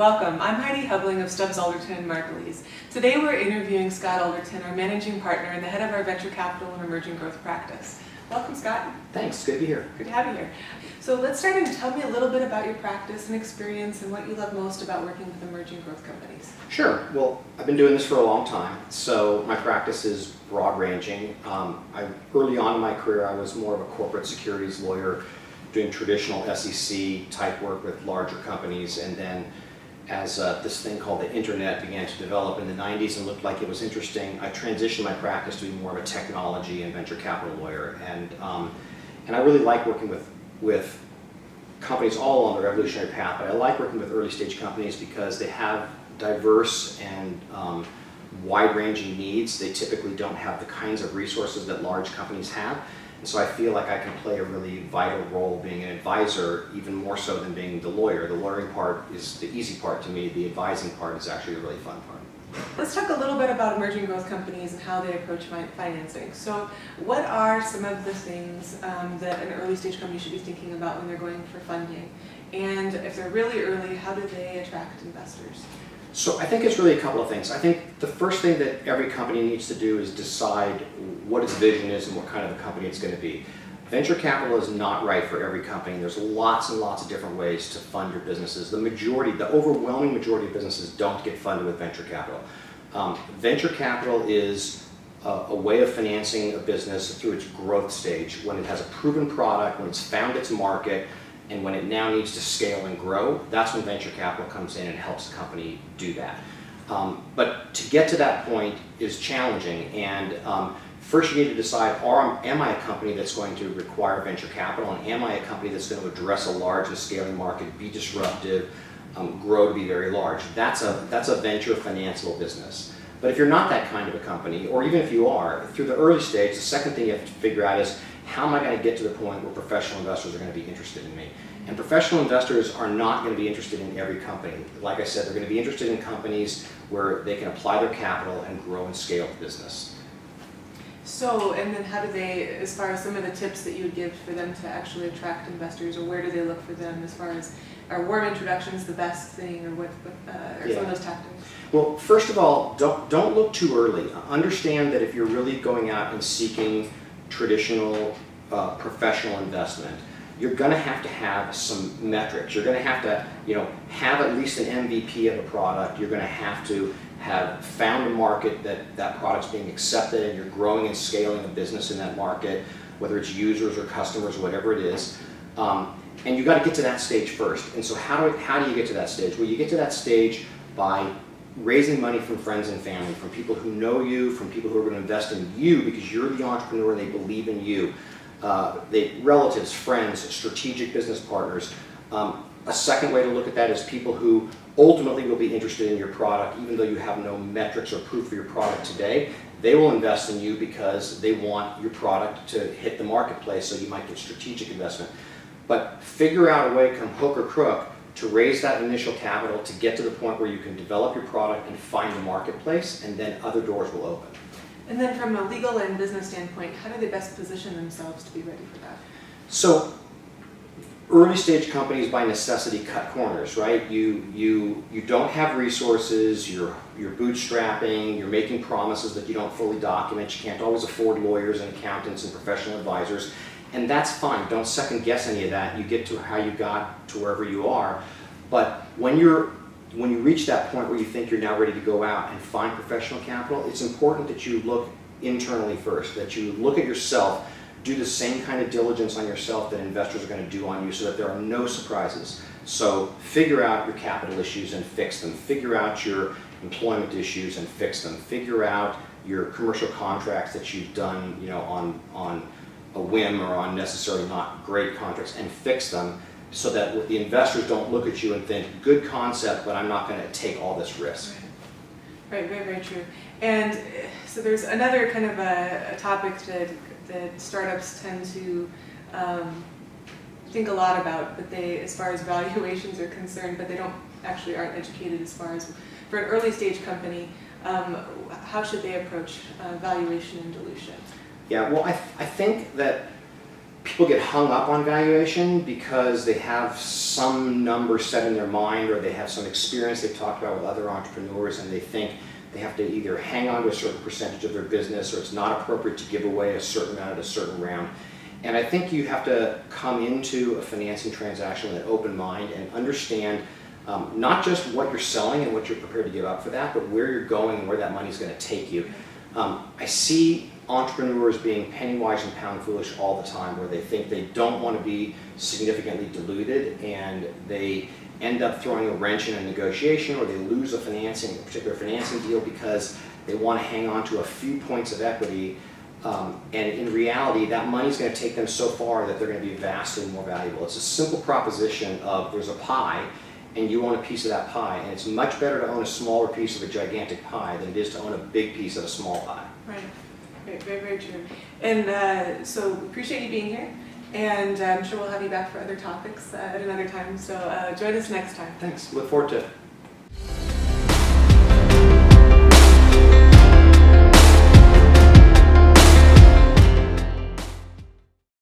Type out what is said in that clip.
Welcome. I'm Heidi Hubling of Stubbs, Alderton, and Markiles. Today we're interviewing Scott Alderton, our managing partner and the head of our venture capital and emerging growth practice. Welcome, Scott. Thanks. Good to be here. Good to have you here. So let's start and tell me a little bit about your practice and experience and what you love most about working with emerging growth companies. Sure. Well, I've been doing this for a long time, so my practice is broad-ranging. Early on in my career, I was more of a corporate securities lawyer, doing traditional SEC type work with larger companies, and then as this thing called the internet began to develop in the 90s and looked like it was interesting, I transitioned my practice to be more of a technology and venture capital lawyer, and I really like working with companies all on the revolutionary path, but I like working with early stage companies because they have diverse and wide-ranging needs. They typically don't have the kinds of resources that large companies have. And so I feel like I can play a really vital role being an advisor, even more so than being the lawyer. The lawyering part is the easy part to me. The advising part is actually a really fun part. Let's talk a little bit about emerging growth companies and how they approach financing. So what are some of the things that an early stage company should be thinking about when they're going for funding? And if they're really early, how do they attract investors? So I think it's really a couple of things. I think the first thing that every company needs to do is decide what its vision is and what kind of a company it's going to be. Venture capital is not right for every company. There's lots and lots of different ways to fund your businesses. The overwhelming majority of businesses don't get funded with venture capital. Venture capital is a way of financing a business through its growth stage, when it has a proven product, when it's found its market, and when it now needs to scale and grow. That's when venture capital comes in and helps the company do that. But to get to that point is challenging, and first you need to decide, am I a company that's going to require venture capital, and am I a company that's going to address a large and scaling market, be disruptive, grow to be very large? That's a venture financeable business. But if you're not that kind of a company, or even if you are, through the early stage, the second thing you have to figure out is, how am I going to get to the point where professional investors are going to be interested in me? And professional investors are not going to be interested in every company. Like I said, they're going to be interested in companies where they can apply their capital and grow and scale the business. So, and then how do they, as far as some of the tips that you would give for them to actually attract investors, or where do they look for them as far as, are warm introductions the best thing, or what are some of those tactics? Well, first of all, don't look too early. Understand that if you're really going out and seeking traditional professional investment, you're going to have some metrics. You're going to have have at least an MVP of a product. You're going to have found a market that product's being accepted, and you're growing and scaling a business in that market, whether it's users or customers, whatever it is. And you've got to get to that stage first. And so how do you get to that stage? Well, you get to that stage by raising money from friends and family, from people who know you, from people who are going to invest in you because you're the entrepreneur and they believe in you. Relatives, friends, strategic business partners. A second way to look at that is people who ultimately will be interested in your product, even though you have no metrics or proof for your product today. They will invest in you because they want your product to hit the marketplace, so you might get strategic investment. But figure out a way, come hook or crook, to raise that initial capital to get to the point where you can develop your product and find the marketplace, and then other doors will open. And then from a legal and business standpoint, how do they best position themselves to be ready for that? So early stage companies by necessity cut corners, right? You don't have resources, you're bootstrapping, you're making promises that you don't fully document, you can't always afford lawyers and accountants and professional advisors, and that's fine. Don't second guess any of that. You get to how you got to wherever you are. But when you reach that point where you think you're now ready to go out and find professional capital, it's important that you look internally first, that you look at yourself, do the same kind of diligence on yourself that investors are going to do on you, so that there are no surprises. So figure out your capital issues and fix them. Figure out your employment issues and fix them. Figure out your commercial contracts that you've done, on a whim or on necessarily not great contracts, and fix them, so that the investors don't look at you and think, good concept, but I'm not going to take all this risk. Right, very, very true. And so there's another kind of a topic that startups tend to think a lot about, but as far as valuations are concerned, but they aren't educated as far as, for an early stage company, how should they approach valuation and dilution? Yeah, well, I think that people get hung up on valuation because they have some number set in their mind, or they have some experience they've talked about with other entrepreneurs, and they think they have to either hang on to a certain percentage of their business, or it's not appropriate to give away a certain amount at a certain round. And I think you have to come into a financing transaction with an open mind and understand not just what you're selling and what you're prepared to give up for that, but where you're going and where that money is going to take you. I see entrepreneurs being penny wise and pound foolish all the time, where they think they don't want to be significantly diluted, and they end up throwing a wrench in a negotiation, or they lose a particular financing deal because they want to hang on to a few points of equity. And in reality, that money is going to take them so far that they're going to be vastly more valuable. It's a simple proposition of there's a pie, and you own a piece of that pie, and it's much better to own a smaller piece of a gigantic pie than it is to own a big piece of a small pie. Right. Very, very true. And so we appreciate you being here, and I'm sure we'll have you back for other topics at another time. So join us next time. Thanks. Look forward to it.